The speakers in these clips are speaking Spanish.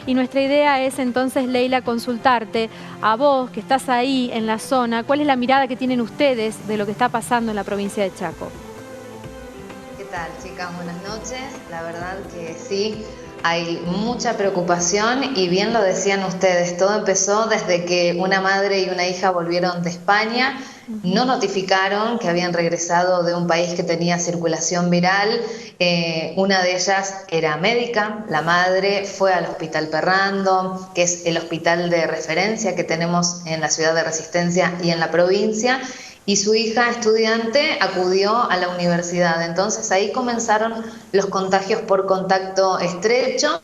Y nuestra idea es entonces, Leila, consultarte a vos, que estás ahí en la zona, ¿cuál es la mirada que tienen ustedes de lo que está pasando en la provincia de Chaco? ¿Qué tal, chicas? Buenas noches. La verdad que sí, hay mucha preocupación y bien lo decían ustedes, todo empezó desde que una madre y una hija volvieron de España, no notificaron que habían regresado de un país que tenía circulación viral. Una de ellas era médica, la madre fue al Hospital Perrando, que es el hospital de referencia que tenemos en la ciudad de Resistencia y en la provincia, y su hija estudiante acudió a la universidad. Entonces ahí comenzaron los contagios por contacto estrecho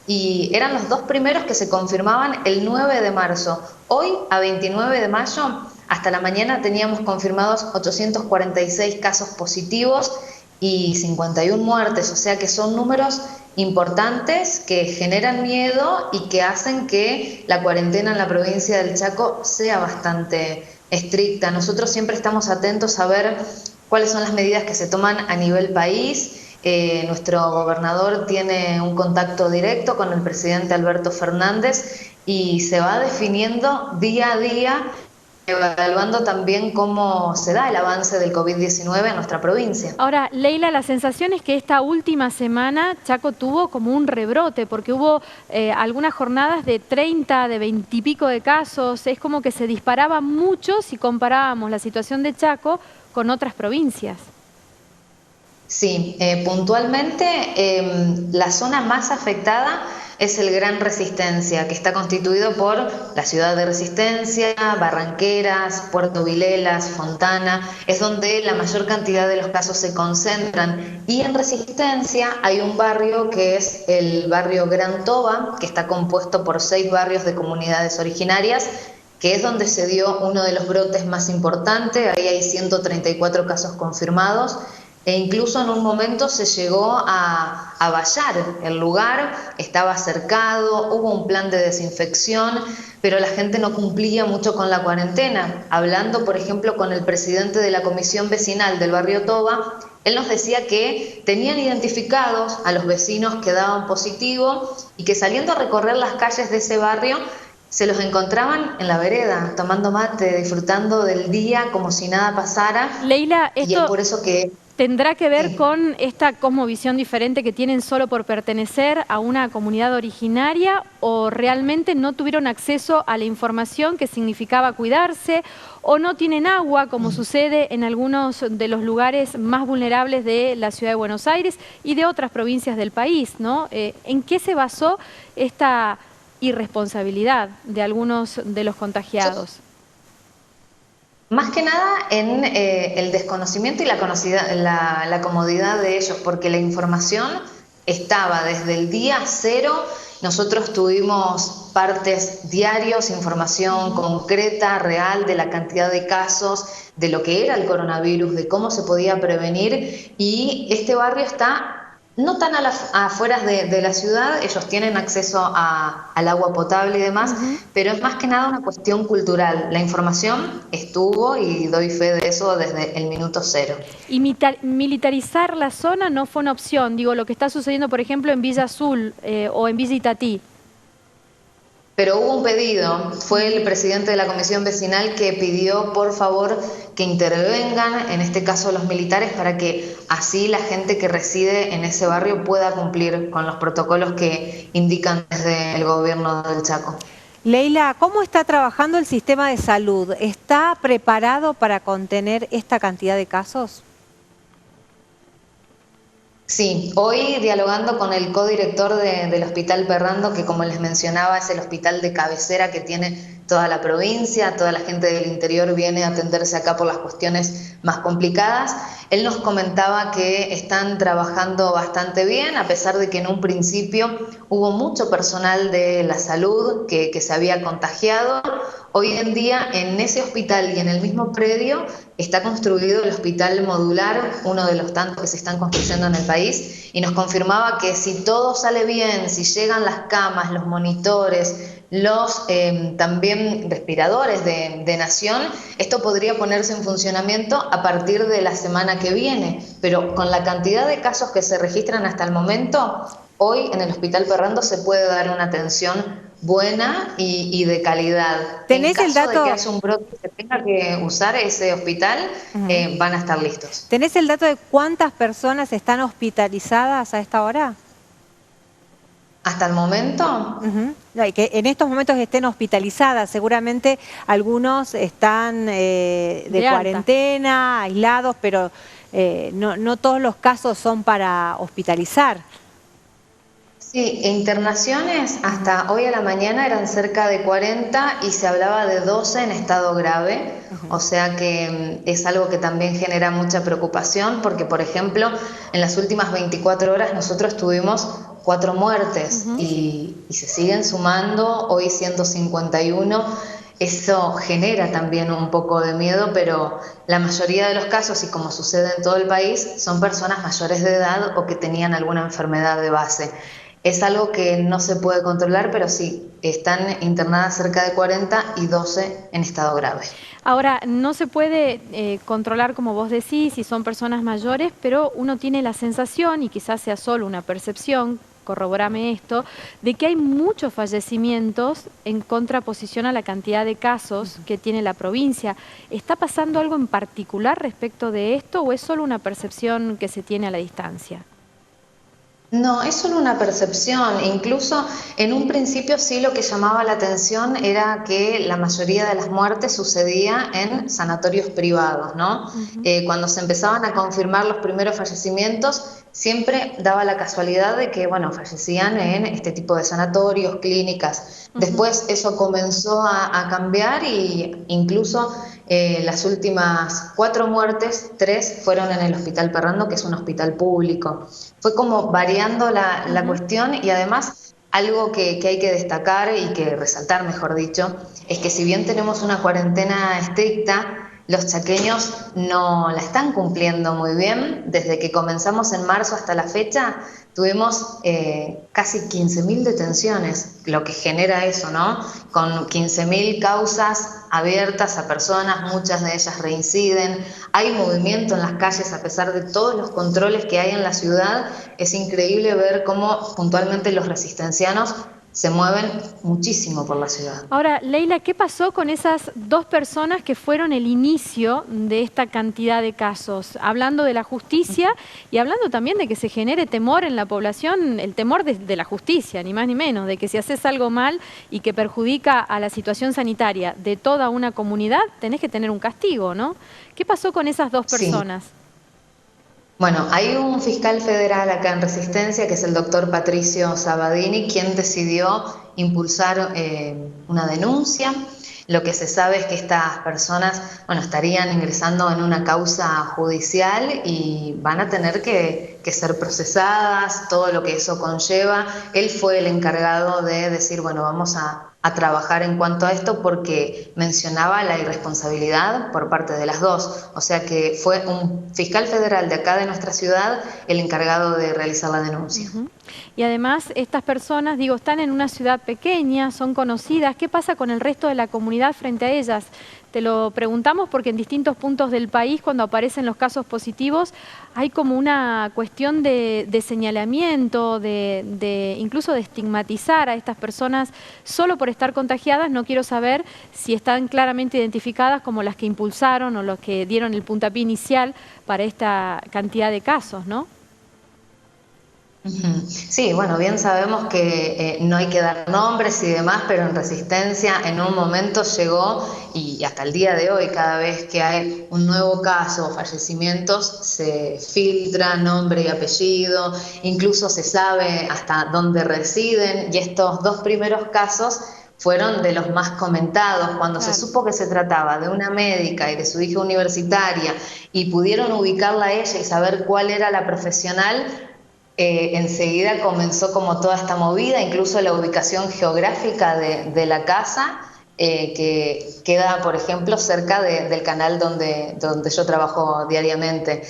y eran los dos primeros que se confirmaban el 9 de marzo. Hoy, a 29 de mayo, hasta la mañana teníamos confirmados 846 casos positivos y 51 muertes, o sea que son números importantes que generan miedo y que hacen que la cuarentena en la provincia del Chaco sea bastante estricta. Nosotros siempre estamos atentos a ver cuáles son las medidas que se toman a nivel país. Nuestro gobernador tiene un contacto directo con el presidente Alberto Fernández y se va definiendo día a día, evaluando también cómo se da el avance del COVID-19 en nuestra provincia. Ahora, Leila, la sensación es que esta última semana Chaco tuvo como un rebrote, porque hubo algunas jornadas de 30, de 20 y pico de casos. Es como que se disparaba mucho si comparábamos la situación de Chaco con otras provincias. Sí, puntualmente la zona más afectada es el Gran Resistencia, que está constituido por la ciudad de Resistencia, Barranqueras, Puerto Vilelas, Fontana, es donde la mayor cantidad de los casos se concentran. Y en Resistencia hay un barrio que es el barrio Gran Toba, que está compuesto por 6 barrios de comunidades originarias, que es donde se dio uno de los brotes más importantes. Ahí hay 134 casos confirmados. E incluso en un momento se llegó a vallar el lugar, estaba cercado, hubo un plan de desinfección, pero la gente no cumplía mucho con la cuarentena. Hablando, por ejemplo, con el presidente de la comisión vecinal del barrio Toba, él nos decía que tenían identificados a los vecinos que daban positivo y que saliendo a recorrer las calles de ese barrio se los encontraban en la vereda, tomando mate, disfrutando del día como si nada pasara. Leila, y es por eso que ¿tendrá que ver con esta cosmovisión diferente que tienen solo por pertenecer a una comunidad originaria, o realmente no tuvieron acceso a la información que significaba cuidarse, o no tienen agua, como sucede en algunos de los lugares más vulnerables de la ciudad de Buenos Aires y de otras provincias del país, ¿no? ¿En qué se basó esta irresponsabilidad de algunos de los contagiados? Más que nada en el desconocimiento y la comodidad de ellos, porque la información estaba desde el día cero. Nosotros tuvimos partes diarios, información concreta, real, de la cantidad de casos, de lo que era el coronavirus, de cómo se podía prevenir, y este barrio está no tan afueras de la ciudad. Ellos tienen acceso al agua potable y demás, pero es más que nada una cuestión cultural. La información estuvo y doy fe de eso desde el minuto cero. Y militarizar la zona no fue una opción, digo, lo que está sucediendo, por ejemplo, en Villa Azul o en Villa Itatí. Pero hubo un pedido, fue el presidente de la comisión vecinal que pidió por favor que intervengan, en este caso los militares, para que así la gente que reside en ese barrio pueda cumplir con los protocolos que indican desde el gobierno del Chaco. Leila, ¿cómo está trabajando el sistema de salud? ¿Está preparado para contener esta cantidad de casos? Sí, hoy dialogando con el codirector del Hospital Perrando, que como les mencionaba es el hospital de cabecera que tiene toda la provincia, toda la gente del interior viene a atenderse acá por las cuestiones más complicadas. Él nos comentaba que están trabajando bastante bien, a pesar de que en un principio hubo mucho personal de la salud que se había contagiado. Hoy en día en ese hospital y en el mismo predio está construido el hospital modular, uno de los tantos que se están construyendo en el país, y nos confirmaba que si todo sale bien, si llegan las camas, los monitores, los también respiradores de Nación, esto podría ponerse en funcionamiento a partir de la semana que viene, pero con la cantidad de casos que se registran hasta el momento, hoy en el Hospital Perrando se puede dar una atención buena y de calidad. ¿Tenés en el caso de dato? que haya un brote y se tenga que usar ese hospital, van a estar listos. ¿Tenés el dato de cuántas personas están hospitalizadas a esta hora? Hasta el momento, No, y que en estos momentos estén hospitalizadas, seguramente algunos están de De alta. cuarentena, aislados, pero no todos los casos son para hospitalizar. sí, internaciones hasta hoy a la mañana eran cerca de 40 y se hablaba de 12 en estado grave, o sea que es algo que también genera mucha preocupación porque, por ejemplo, en las últimas 24 horas nosotros tuvimos 4 muertes y se siguen sumando, hoy 151. Eso genera también un poco de miedo, pero la mayoría de los casos, y como sucede en todo el país, son personas mayores de edad o que tenían alguna enfermedad de base. Es algo que no se puede controlar, pero sí, están internadas cerca de 40 y 12 en estado grave. Ahora, no se puede controlar, como vos decís, si son personas mayores, pero uno tiene la sensación, y quizás sea solo una percepción, corroborame esto, de que hay muchos fallecimientos en contraposición a la cantidad de casos que tiene la provincia. ¿Está pasando algo en particular respecto de esto o es solo una percepción que se tiene a la distancia? No, es solo una percepción. Incluso en un principio sí lo que llamaba la atención era que la mayoría de las muertes sucedía en sanatorios privados, ¿no? Cuando se empezaban a confirmar los primeros fallecimientos, siempre daba la casualidad de que, bueno, fallecían en este tipo de sanatorios, clínicas. Después eso comenzó a cambiar y incluso las últimas 4 muertes, 3 fueron en el Hospital Perrando, que es un hospital público. Fue como variando la cuestión y además algo que hay que destacar y que resaltar, mejor dicho, es que si bien tenemos una cuarentena estricta, los chaqueños no la están cumpliendo muy bien. Desde que comenzamos en marzo hasta la fecha, tuvimos casi 15.000 detenciones, lo que genera eso, ¿no? Con 15.000 causas abiertas a personas, muchas de ellas reinciden. Hay movimiento en las calles a pesar de todos los controles que hay en la ciudad. Es increíble ver cómo puntualmente los resistencianos se mueven muchísimo por la ciudad. Ahora, Leila, ¿qué pasó con esas 2 personas que fueron el inicio de esta cantidad de casos? Hablando de la justicia y hablando también de que se genere temor en la población, el temor de la justicia, ni más ni menos, de que si haces algo mal y que perjudica a la situación sanitaria de toda una comunidad, tenés que tener un castigo, ¿no? ¿Qué pasó con esas 2 personas? Sí. Bueno, hay un fiscal federal acá en Resistencia, que es el doctor Patricio Sabadini, quien decidió impulsar una denuncia. Lo que se sabe es que estas personas, bueno, estarían ingresando en una causa judicial y van a tener que ser procesadas, todo lo que eso conlleva. Él fue el encargado de decir, bueno, vamos a trabajar en cuanto a esto porque mencionaba la irresponsabilidad por parte de las dos. O sea que fue un fiscal federal de acá de nuestra ciudad el encargado de realizar la denuncia. Y además estas personas, digo, están en una ciudad pequeña, son conocidas. ¿Qué pasa con el resto de la comunidad frente a ellas? Te lo preguntamos porque en distintos puntos del país, cuando aparecen los casos positivos, hay como una cuestión de señalamiento, incluso de estigmatizar a estas personas solo por estar contagiadas. No quiero saber si están claramente identificadas como las que impulsaron o los que dieron el puntapié inicial para esta cantidad de casos, ¿no? Sí, bueno, bien sabemos que no hay que dar nombres y demás, pero en Resistencia en un momento llegó y hasta el día de hoy, cada vez que hay un nuevo caso o fallecimientos, se filtra nombre y apellido, incluso se sabe hasta dónde residen, y estos 2 primeros casos fueron de los más comentados. Cuando se supo que se trataba de una médica y de su hija universitaria y pudieron ubicarla a ella y saber cuál era la profesional, enseguida comenzó como toda esta movida, incluso la ubicación geográfica de la casa, que queda, por ejemplo, cerca del canal donde yo trabajo diariamente.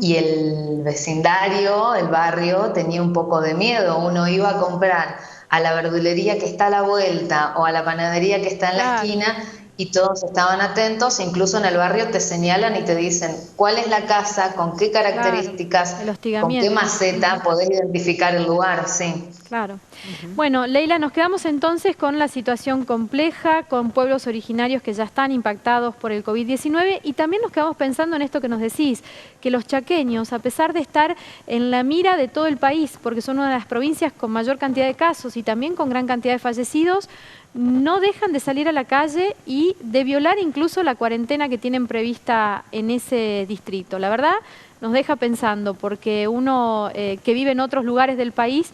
Y el vecindario, el barrio, tenía un poco de miedo. Uno iba a comprar a la verdulería que está a la vuelta o a la panadería que está en la esquina y todos estaban atentos, incluso en el barrio te señalan y te dicen cuál es la casa, con qué Claro, características, el con qué hostigamiento. maceta, podés identificar el lugar, sí. Claro. Bueno, Leila, nos quedamos entonces con la situación compleja, con pueblos originarios que ya están impactados por el COVID-19 y también nos quedamos pensando en esto que nos decís, que los chaqueños, a pesar de estar en la mira de todo el país, porque son una de las provincias con mayor cantidad de casos y también con gran cantidad de fallecidos, no dejan de salir a la calle y de violar incluso la cuarentena que tienen prevista en ese distrito. La verdad, nos deja pensando, porque uno que vive en otros lugares del país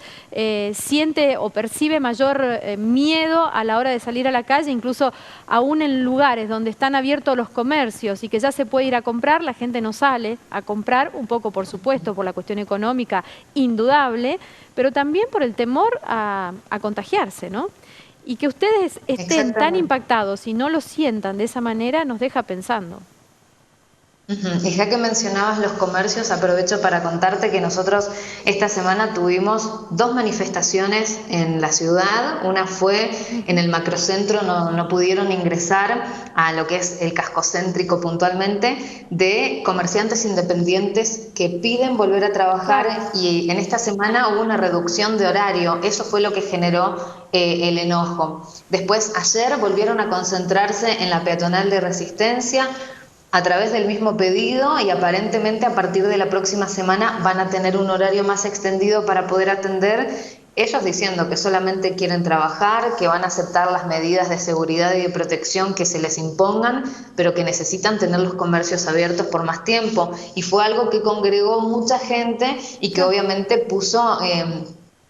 siente o percibe mayor miedo a la hora de salir a la calle, incluso aún en lugares donde están abiertos los comercios y que ya se puede ir a comprar, la gente no sale a comprar, un poco por supuesto por la cuestión económica indudable, pero también por el temor a contagiarse, ¿no? Y que ustedes estén tan impactados y no lo sientan de esa manera nos deja pensando. Y ya que mencionabas los comercios, aprovecho para contarte que nosotros esta semana tuvimos 2 manifestaciones en la ciudad. Una fue en el macrocentro, no pudieron ingresar a lo que es el casco céntrico puntualmente, de comerciantes independientes que piden volver a trabajar y en esta semana hubo una reducción de horario. Eso fue lo que generó el enojo. Después, ayer volvieron a concentrarse en la peatonal de Resistencia, a través del mismo pedido y aparentemente a partir de la próxima semana van a tener un horario más extendido para poder atender, ellos diciendo que solamente quieren trabajar, que van a aceptar las medidas de seguridad y de protección que se les impongan, pero que necesitan tener los comercios abiertos por más tiempo. Y fue algo que congregó mucha gente y que obviamente puso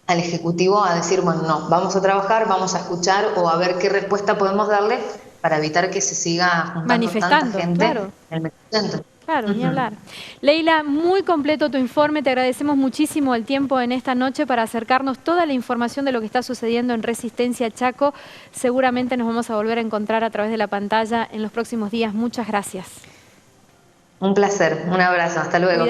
al Ejecutivo a decir, bueno, no, vamos a trabajar, vamos a escuchar o a ver qué respuesta podemos darle para evitar que se siga juntando tanta gente claro. en el centro. Claro, ni hablar. Leila, muy completo tu informe, te agradecemos muchísimo el tiempo en esta noche para acercarnos toda la información de lo que está sucediendo en Resistencia Chaco. Seguramente nos vamos a volver a encontrar a través de la pantalla en los próximos días. Muchas gracias. Un placer, un abrazo, hasta luego.